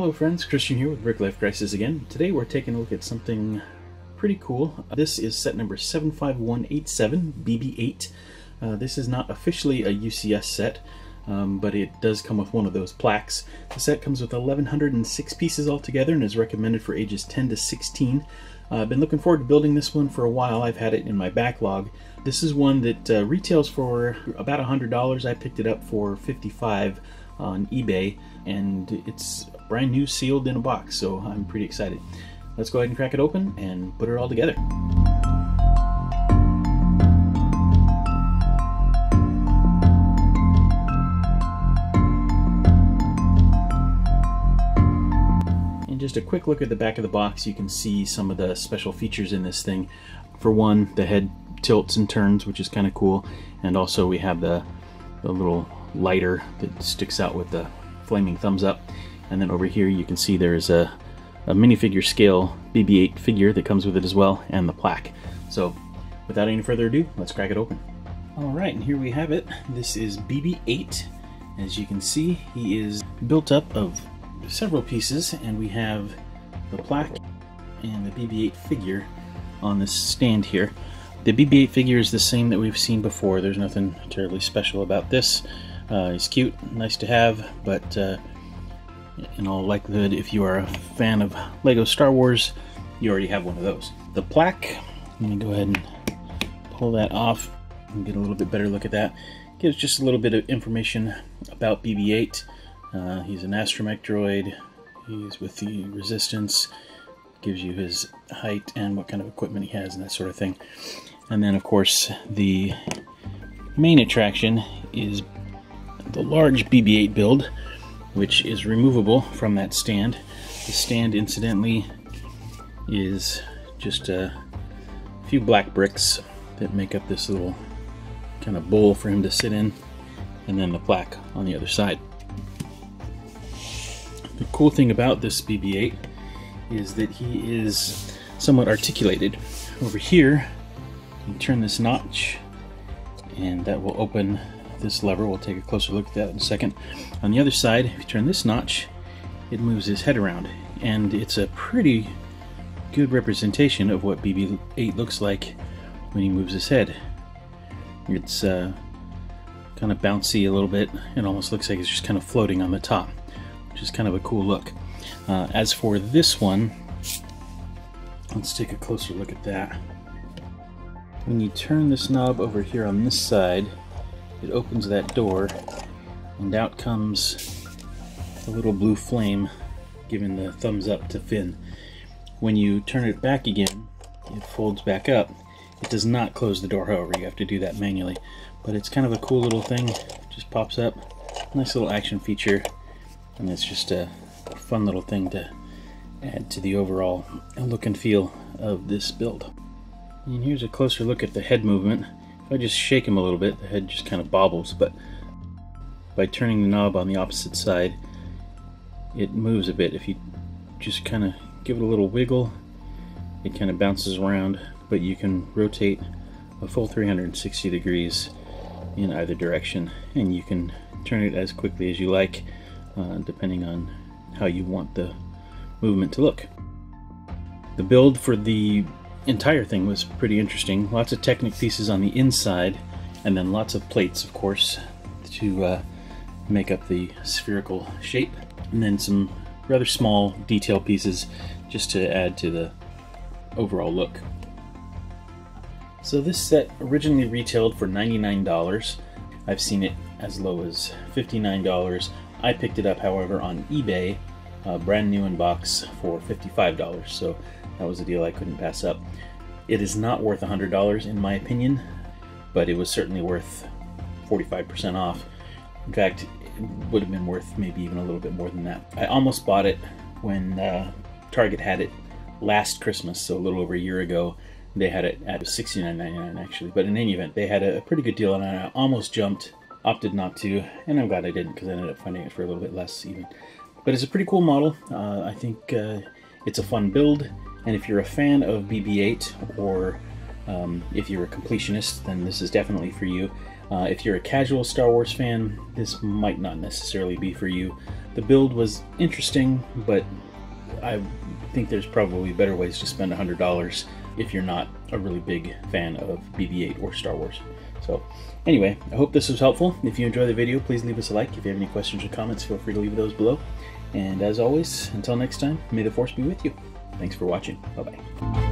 Hello friends, Christian here with Brick Life Crisis again. Today we're taking a look at something pretty cool. This is set number 75187, BB-8. This is not officially a UCS set, but it does come with one of those plaques. The set comes with 1,106 pieces altogether and is recommended for ages 10 to 16. I've been looking forward to building this one for a while. I've had it in my backlog. This is one that retails for about $100. I picked it up for $55 on eBay, and it's brand new, sealed in a box, so I'm pretty excited. Let's go ahead and crack it open and put it all together. And just a quick look at the back of the box, you can see some of the special features in this thing. For one, the head tilts and turns, which is kind of cool, and also we have the little lighter that sticks out with the flaming thumbs up. And then over here you can see there's a minifigure scale BB-8 figure that comes with it as well, and the plaque. So without any further ado, let's crack it open. Alright, and here we have it. This is BB-8. As you can see, he is built up of several pieces, and we have the plaque and the BB-8 figure on this stand here. The BB-8 figure is the same that we've seen before. There's nothing terribly special about this. He's cute, nice to have, but in all likelihood, if you are a fan of Lego Star Wars, you already have one of those. The plaque, let me go ahead and pull that off and get a little bit better look at that. Gives just a little bit of information about BB-8. He's an astromech droid. He's with the Resistance. Gives you his height and what kind of equipment he has and that sort of thing. And then, of course, the main attraction is the large BB-8 build, which is removable from that stand. The stand, incidentally, is just a few black bricks that make up this little kind of bowl for him to sit in, and then the plaque on the other side. The cool thing about this BB-8 is that he is somewhat articulated. Over here, you turn this notch, and that will open this lever. We'll take a closer look at that in a second. On the other side, if you turn this notch, it moves his head around, and it's a pretty good representation of what BB-8 looks like when he moves his head. It's kind of bouncy a little bit. It almost looks like it's just kind of floating on the top, which is kind of a cool look. As for this one, let's take a closer look at that. When you turn this knob over here on this side, it opens that door, and out comes a little blue flame giving the thumbs up to Finn. When you turn it back again, it folds back up. It does not close the door, however, you have to do that manually. But it's kind of a cool little thing. It just pops up. Nice little action feature, and it's just a fun little thing to add to the overall look and feel of this build. And here's a closer look at the head movement. If I just shake him a little bit, the head just kind of bobbles, but by turning the knob on the opposite side, it moves a bit. If you just kind of give it a little wiggle, it kind of bounces around, but you can rotate a full 360 degrees in either direction, and you can turn it as quickly as you like, depending on how you want the movement to look. The build for the entire thing was pretty interesting. Lots of Technic pieces on the inside, and then lots of plates, of course, to make up the spherical shape, and then some rather small detail pieces just to add to the overall look. So this set originally retailed for $99. I've seen it as low as $59. I picked it up, however, on eBay, brand new in box, for $55, so that was a deal I couldn't pass up. It is not worth $100 in my opinion, but it was certainly worth 45% off. In fact, it would have been worth maybe even a little bit more than that. I almost bought it when Target had it last Christmas, so a little over a year ago. They had it at $69.99 actually, but in any event, they had a pretty good deal, and I almost jumped, opted not to, and I'm glad I didn't, because I ended up finding it for a little bit less even. But it's a pretty cool model. I think it's a fun build, and if you're a fan of BB-8 or If you're a completionist, then this is definitely for you. If you're a casual Star Wars fan, this might not necessarily be for you. The build was interesting, but I think there's probably better ways to spend $100 if you're not a really big fan of BB-8 or Star Wars. So anyway, I hope this was helpful. If you enjoy the video, please leave us a like. If you have any questions or comments, feel free to leave those below. And as always, until next time, may the Force be with you. Thanks for watching. Bye-bye.